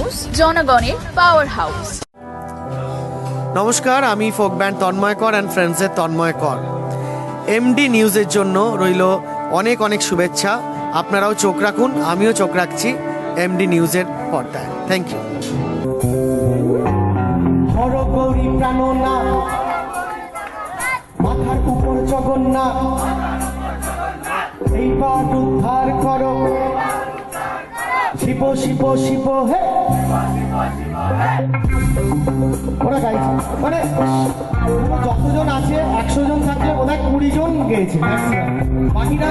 News, জনগণের power house. নমস্কার, আমি ফোক ব্যান্ড তন্ময় কর অ্যান্ড ফ্রেন্ডসের তন্ময় কর। এমডি নিউজের জন্য রইল অনেক অনেক শুভেচ্ছা। আপনারাও চোখ রাখুন, আমিও চোখ রাখছি এমডি নিউজের পর্দায়। Thank you. হরগৌরী প্রাণনাথ, মাথার উপর জগন্নাথ, এইবার উদ্ধার করো, শিব শিব শিব হে। ওরা গাইছে, মানে যতজন আছে 100 জন থাকলে বোধহয় 20 জন গেয়েছে, বাকিরা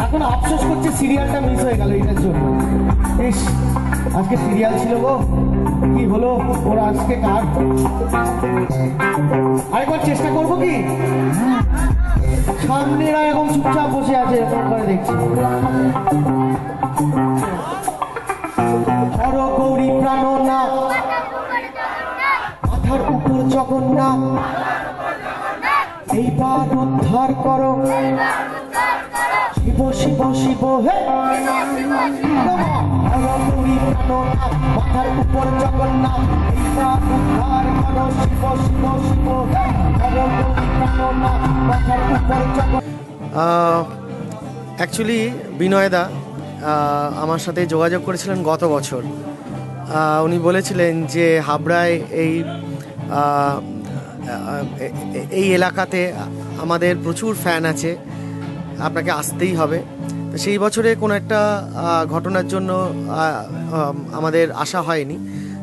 এখন আফসোস করছে সিরিয়ালটা মিস হয়ে গেল এটার জন্য। ইস, আজকে সিরিয়াল ছিল গো, কি হলো ওরা আজকে কার। আরেকবার চেষ্টা করবো কি, সামনেরা এখন চুপচাপ বসে আছে, এরকম করে দেখছি। হর গৌরী প্রাণনাথ, মাথার উপর জগন্নাথ, এইবার উদ্ধার করো, শিব শিব শিব হে। হর গৌরী প্রাণনাথ, মাথার উপর জগন্নাথ, এইবার উদ্ধার করো, শিব শিব শিব হে। হর গৌরী প্রাণনাথ, মাথার উপর জগন্নাথ। অ্যাকচুয়ালি বিনয়দা আমার সাথে যোগাযোগ করেছিলেন গত বছর। উনি বলেছিলেন যে হাবড়ায় এই এলাকাতে আমাদের প্রচুর ফ্যান আছে, আপনাকে আসতেই হবে। তো সেই বছরে কোনো একটা ঘটনার জন্য আমাদের আসা হয়নি।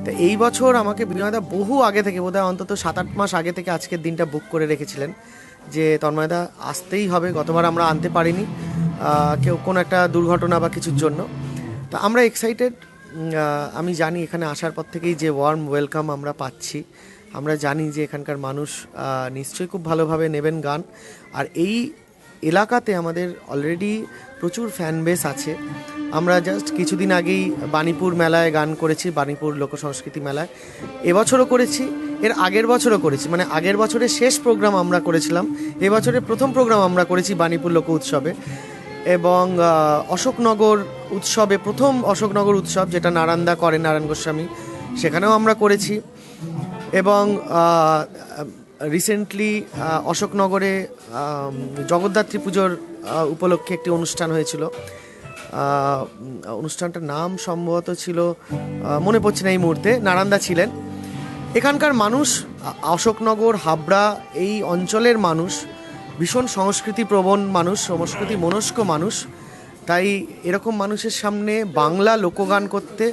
তো এই বছর আমাকে বিনয়দা বহু আগে থেকে, বোধহয় অন্তত 7-8 মাস আগে থেকে আজকের দিনটা বুক করে রেখেছিলেন যে তন্ময়দা আসতেই হবে। গতবার আমরা আনতে পারিনি, কেউ কোনো একটা দুর্ঘটনা বা কিছুর জন্য। তো আমরা এক্সাইটেড। আমি জানি এখানে আসার পর থেকেই যে ওয়ার্ম ওয়েলকাম আমরা পাচ্ছি। আমরা জানি যে এখানকার মানুষ নিশ্চয়ই খুব ভালোভাবে নেবেন গান। আর এই এলাকাতে আমাদের অলরেডি প্রচুর ফ্যান বেস আছে। আমরা জাস্ট কিছুদিন আগেই বাণীপুর মেলায় গান করেছি, বাণীপুর লোকসংস্কৃতি মেলায়। এবছরও করেছি, এর আগের বছরও করেছি, মানে আগের বছরের শেষ প্রোগ্রাম আমরা করেছিলাম, এবছরের প্রথম প্রোগ্রাম আমরা করেছি বাণীপুর লোক উৎসবে। এবং অশোকনগর উৎসবে, প্রথম অশোকনগর উৎসব যেটা নারায়ণদা করেন, নারায়ণ গোস্বামী, সেখানেও আমরা করেছি। এবং রিসেন্টলি অশোকনগরে জগদ্ধাত্রী পুজোর উপলক্ষে একটি অনুষ্ঠান হয়েছিল। অনুষ্ঠানটার নাম সম্ভবত ছিল, মনে পড়ছে না এই মুহূর্তে, নারায়ণদা ছিলেন। এখানকার মানুষ, অশোকনগর হাবড়া এই অঞ্চলের মানুষ ভীষণ সংস্কৃতিপ্রবণ মানুষ, সংস্কৃতি মনস্ক মানুষ। তাই এরকম মানুষের সামনে বাংলা লোকগান করতে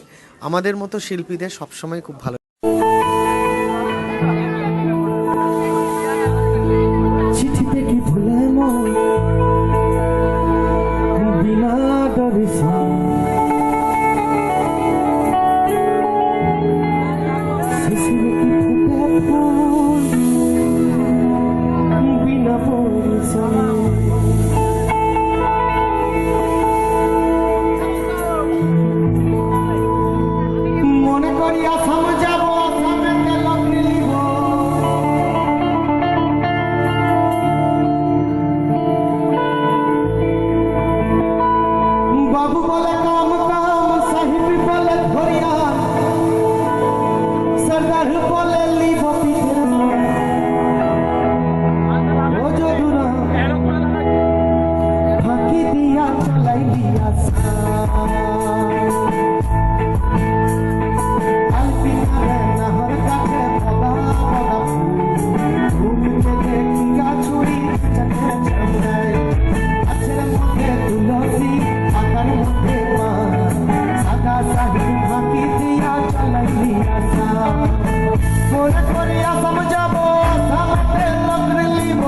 আমাদের মতো শিল্পীদের সবসময় খুব ভালো। চিঠিতে কি ভুলে মন বিনা ডরে শিশিরে কি ফুটে ফুল বিনা পরিচয়। মনে করি আসাম যাব, আসামেতে লগ্নি লিব, বাবু বলে কাম কাম, সাহিব বলে ধরিয়া, সরদার বলে লিব পিঠের ও যদুরা ফাঁকি দিয়া চলাই দিয়া আলপিনারে নাহর কাছে ভগা ভগা ফুল থেকে কিয়া ছুরি চটে চমড়ায়, গাছের মধ্যে তুলসী, পাতার মধ্যে পান, সাদা সাহিব ফাঁকি দিয়া চলাই আসা। মনে করি আসাম যাব, আসামেতে লগ্নি লিব,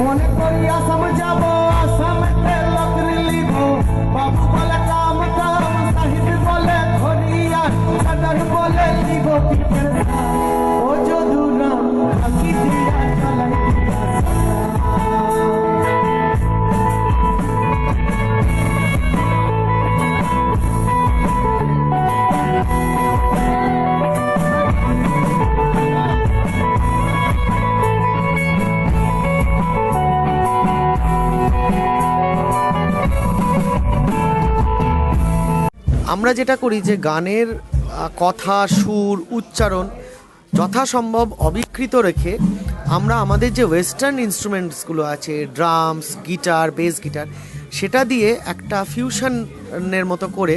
মনে করি আসাম যাব, আসামেতে লগ্নি লিব, বাবু বলে কাম কাম, সাহিব বলে ধরিয়া, সদর বলে লিব পিঠের ও যদুরা ফাঁকি দিয়া চলাই আমরা যেটা করি যে গানের কথা, সুর, উচ্চারণ যথাসম্ভব অবিকৃত রেখে আমরা আমাদের যে ওয়েস্টার্ন ইনস্ট্রুমেন্টসগুলো আছে, ড্রামস, গিটার, বেস গিটার, সেটা দিয়ে একটা ফিউশনের মতো করে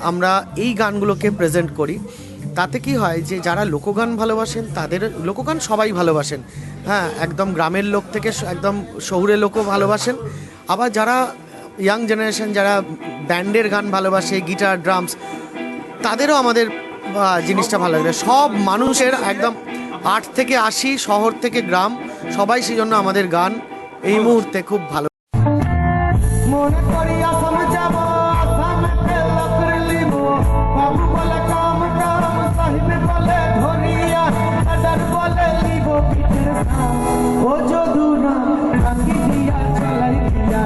আমরা এই গানগুলোকে প্রেজেন্ট করি। তাতে কি হয় যে যারা লোকগান ভালোবাসেন, তাদের লোকগান সবাই ভালোবাসেন, হ্যাঁ, একদম গ্রামের লোক থেকে একদম শহুরের লোকও ভালোবাসেন। আবার যারা ইয়াং জেনারেশন, যারা ব্যান্ডের গান ভালোবাসে, গিটার, ড্রামস, তাদেরও আমাদের জিনিসটা ভালো লাগে। সব মানুষের একদম 8 থেকে 80, শহর থেকে গ্রাম, সবাই সেই জন্য আমাদের গান এই মুহূর্তে খুব ভালো। মনে করি আসাম যাব, আসামেতে লকর লিব, বাবু বলে কাম কাম, সাহিব বলে ধরিয়া, আদার বলে লিব পিঠের খাম, ও যদুনা রাখি দিয়া চালাই দিয়া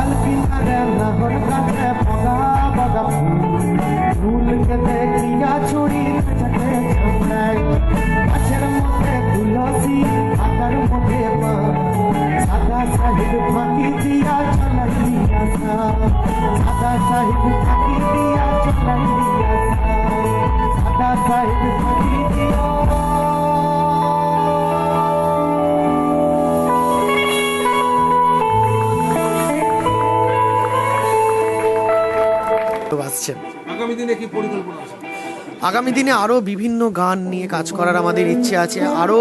আলপিনারে নাহর কাছে বগা বগা ফুলকে দেখিয়া ছুরি ছটে ছমড়াই, গাছের মধ্যে তুলসী, আকার মধ্যে মা, সাদা সাহিব ফাঁকি দিয়া চলাই দিয়া সাদা সাহিব ফাঁকি দিয়া চলাই দিয়া সাদা সাহিব ফাঁকি দিয়া। আসছেন আগামী দিনে কি পরিকল্পনা আছে? আগামী দিনে আরও বিভিন্ন গান নিয়ে কাজ করার আমাদের ইচ্ছে আছে। আরও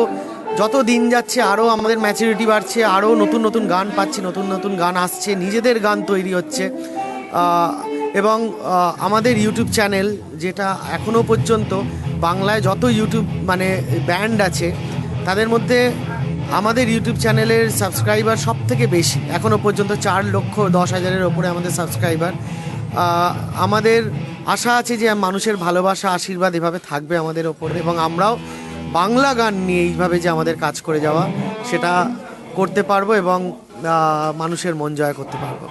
যত দিন যাচ্ছে আরও আমাদের ম্যাচুরিটি বাড়ছে, আরও নতুন নতুন গান পাচ্ছি, নতুন নতুন গান আসছে, নিজেদের গান তৈরি হচ্ছে। এবং আমাদের ইউটিউব চ্যানেল, যেটা এখনও পর্যন্ত বাংলায় যত ইউটিউব মানে ব্যান্ড আছে, তাদের মধ্যে আমাদের ইউটিউব চ্যানেলের সাবস্ক্রাইবার সব থেকে বেশি, এখনও পর্যন্ত 4,10,000-এর ওপরে আমাদের সাবস্ক্রাইবার। আমাদের আশা আছে যে মানুষের ভালোবাসা, আশীর্বাদ এভাবে থাকবে আমাদের ওপরে, এবং আমরাও বাংলা গান নিয়ে এইভাবে যে আমাদের কাজ করে যাওয়া, সেটা করতে পারবো এবং মানুষের মন জয় করতে পারবো।